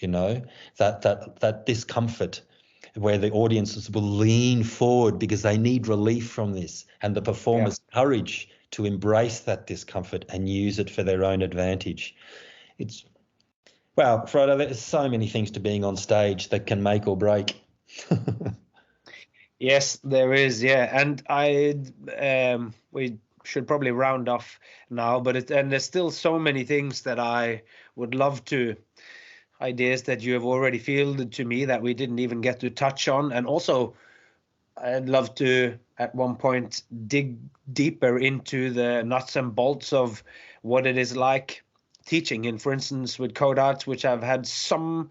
that discomfort where the audiences will lean forward because they need relief from this, and the performer's courage to embrace that discomfort and use it for their own advantage. Frodo, there's so many things to being on stage that can make or break. Yes, there is. And we should probably round off now, but there's still so many things that I would love to, ideas that you have already fielded to me that we didn't even get to touch on. And also, I'd love to, at one point, dig deeper into the nuts and bolts of what it is like teaching. And for instance, with Code Arts, which I've had some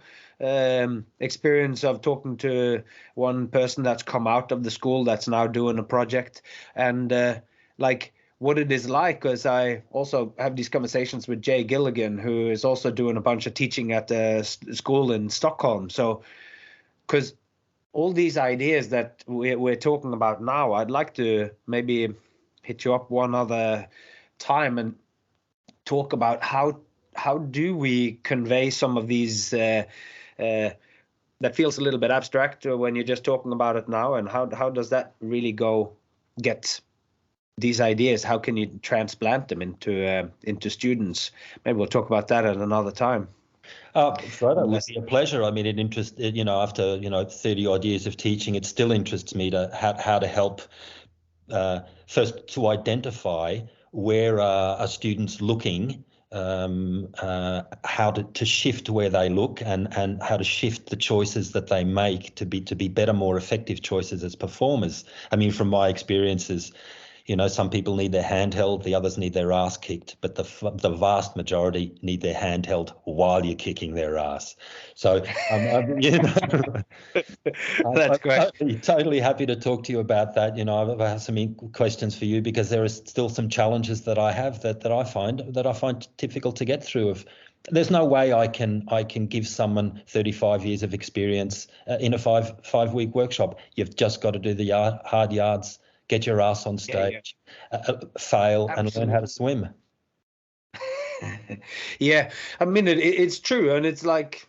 experience of talking to one person that's come out of the school that's now doing a project, and what it is like, because I also have these conversations with Jay Gilligan, who is also doing a bunch of teaching at the school in Stockholm. So, because all these ideas that we're talking about now, I'd like to maybe hit you up one other time and talk about how do we convey some of these that feels a little bit abstract when you're just talking about it now. And how does that really get these ideas? How can you transplant them into students? Maybe we'll talk about that at another time. Frodo, it would be a pleasure. I mean, after 30 odd years of teaching, it still interests me to how to help first to identify where are students looking, how to shift where they look, and how to shift the choices that they make to be better, more effective choices as performers. I mean, from my experiences, some people need their hand held, the others need their ass kicked, but the vast majority need their hand held while you're kicking their ass. So, that's great. I'm totally happy to talk to you about that. I have some questions for you, because there are still some challenges that I have that I find difficult to get through. There's no way I can give someone 35 years of experience in a five-week workshop. You've just got to do the hard yards. Get your ass on stage, fail, Absolutely. and learn how to swim. Yeah, I mean, it's true. And it's like,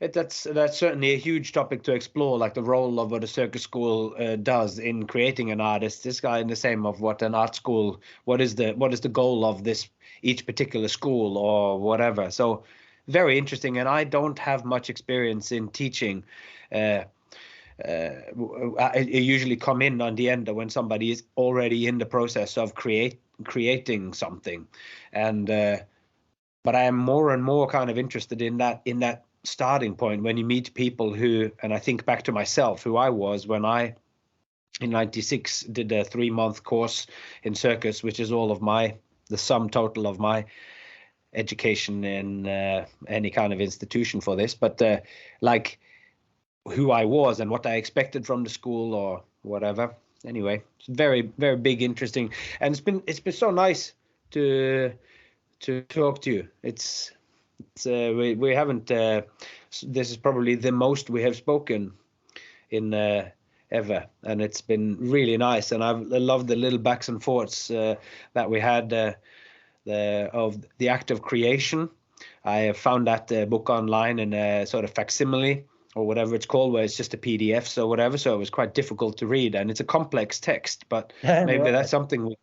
that's certainly a huge topic to explore, like the role of what a circus school does in creating an artist. This guy in the same of what an art school, what is the goal of each particular school or whatever. So very interesting. And I don't have much experience in teaching. I usually come in on the end when somebody is already in the process of creating something, and but I am more and more kind of interested in that starting point when you meet people who, and I think back to myself, who I was when I in '96 did a 3-month course in circus, which is all of the sum total of my education in any kind of institution for this, but like who I was and what I expected from the school or whatever. Anyway, it's very, very big, interesting, and it's been so nice to talk to you. We haven't. This is probably the most we have spoken in ever, and it's been really nice. And I love the little backs and forths that we had of the act of creation. I found that book online in a sort of facsimile, or whatever it's called, where it's just a PDF, so whatever. So it was quite difficult to read, and it's a complex text, but maybe that's something we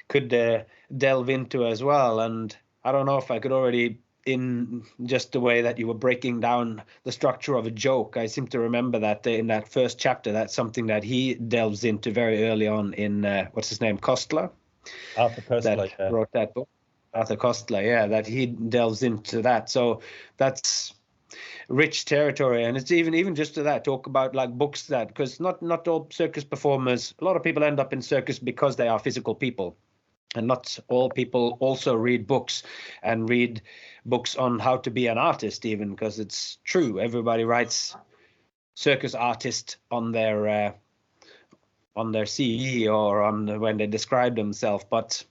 could delve into as well. And I don't know if I could already, in just the way that you were breaking down the structure of a joke, I seem to remember that in that first chapter, that's something that he delves into very early on in, what's his name, Kostler? Arthur Kostler, that wrote that book. Arthur Kostler, that he delves into that. So that's rich territory. And it's even just to that, talk about like books that, because not all circus performers, a lot of people end up in circus because they are physical people, and not all people also read books on how to be an artist, even, because it's true, everybody writes circus artist on their CE or on when they describe themselves, but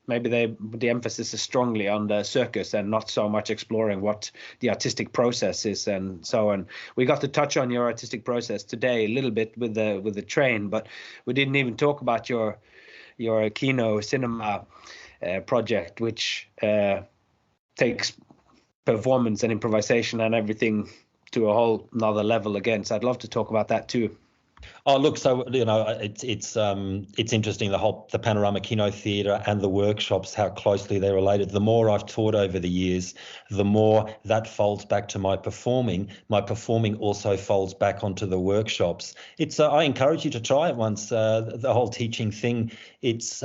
maybe the emphasis is strongly on the circus and not so much exploring what the artistic process is. And so on. We got to touch on your artistic process today a little bit with the train, but we didn't even talk about your Kino cinema project, which takes performance and improvisation and everything to a whole another level again. So I'd love to talk about that too. Oh, look, so it's interesting, the Panorama Kino Theatre and the workshops, how closely they're related. The more I've taught over the years, the more that folds back to my performing. My performing also folds back onto the workshops. I encourage you to try it once. The whole teaching thing. It's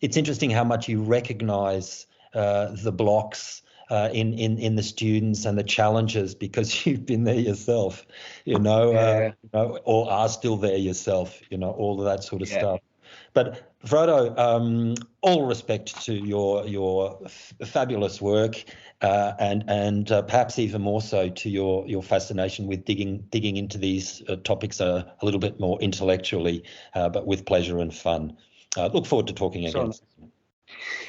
interesting how much you recognise the blocks in the students and the challenges, because you've been there yourself, or are still there yourself, all of that sort of stuff. But Frodo, all respect to your fabulous work, and perhaps even more so to your fascination with digging into these topics a little bit more intellectually, but with pleasure and fun. Look forward to talking again.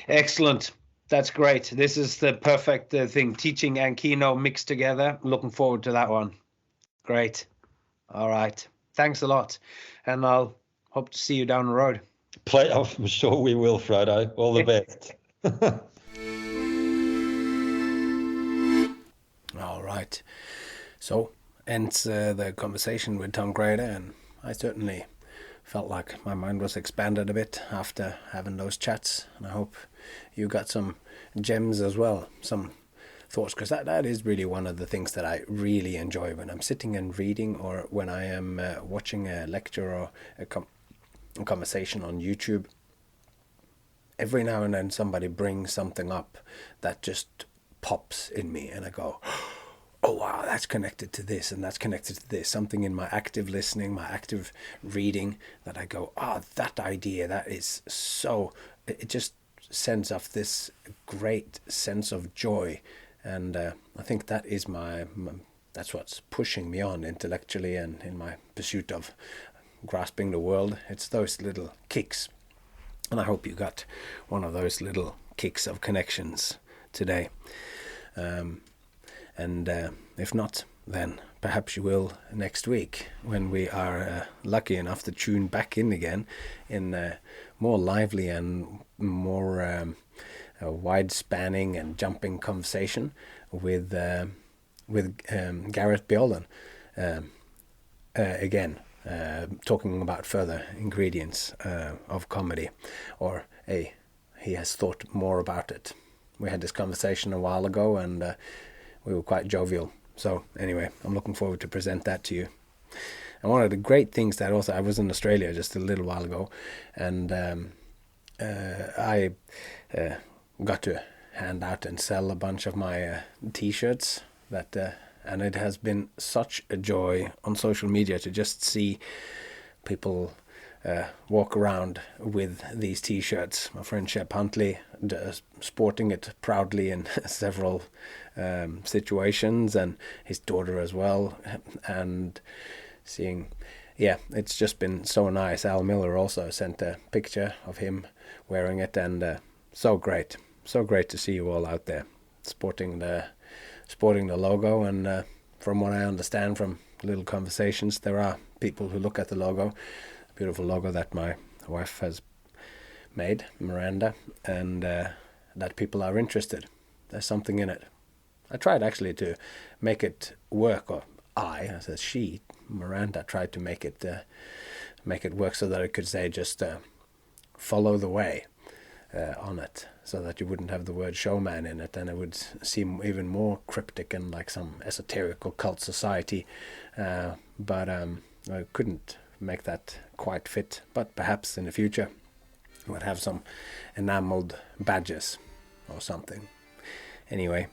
Excellent. That's great. This is the perfect thing. Teaching and Kino mixed together. Looking forward to that one. Great. All right. Thanks a lot. And I'll hope to see you down the road. I'm sure we will, Frodo. All the best. All right. So ends the conversation with Tom Greder, and I certainly felt like my mind was expanded a bit after having those chats, and I hope you got some gems as well, some thoughts, because that is really one of the things that I really enjoy when I'm sitting and reading, or when I am watching a lecture or a conversation on YouTube. Every now and then somebody brings something up that just pops in me, and I go, oh wow, that's connected to this, and that's connected to this. Something in my active listening, my active reading, that I go, that idea, that is so, it just sends off this great sense of joy. And I think that is that's what's pushing me on intellectually and in my pursuit of grasping the world. It's those little kicks. And I hope you got one of those little kicks of connections today. And if not, then perhaps you will next week, when we are lucky enough to tune back in again in more lively and more wide-spanning and jumping conversation with Gareth Bjorlin again. Talking about further ingredients of comedy, or he has thought more about it. We had this conversation a while ago, and we were quite jovial. So anyway, I'm looking forward to present that to you. And one of the great things that also, I was in Australia just a little while ago, and I got to hand out and sell a bunch of my T-shirts that. And it has been such a joy on social media to just see people walk around with these T-shirts. My friend Shep Huntley sporting it proudly in several situations, and his daughter as well. And seeing, it's just been so nice. Al Miller also sent a picture of him wearing it, and so great to see you all out there sporting the logo. And from what I understand from little conversations, there are people who look at the logo, beautiful logo that my wife has made, Miranda, and that people are interested. There's something in it. I tried actually to make it work, or I said she, Miranda, tried to make it work so that I could say just follow the way on it, so that you wouldn't have the word showman in it, and it would seem even more cryptic and like some esoteric or cult society. But I couldn't make that quite fit. But perhaps in the future I would have some enameled badges or something. Anyway,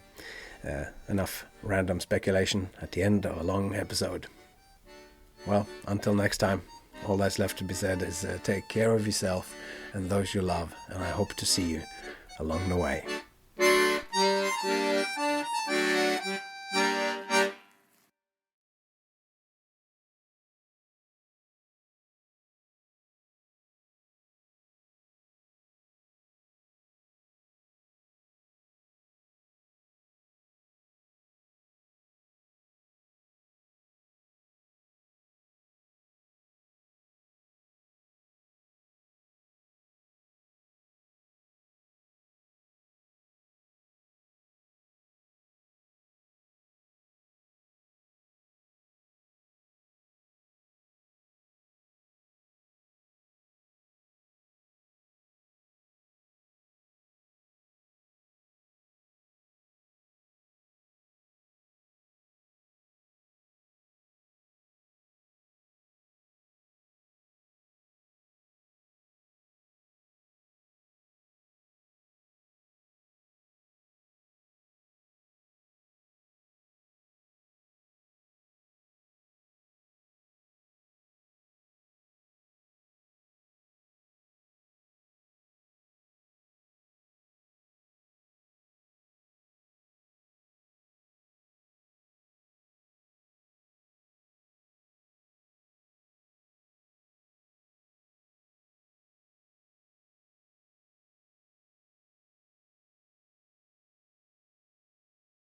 enough random speculation at the end of a long episode. Well, until next time, all that's left to be said is take care of yourself and those you love, and I hope to see you along the way.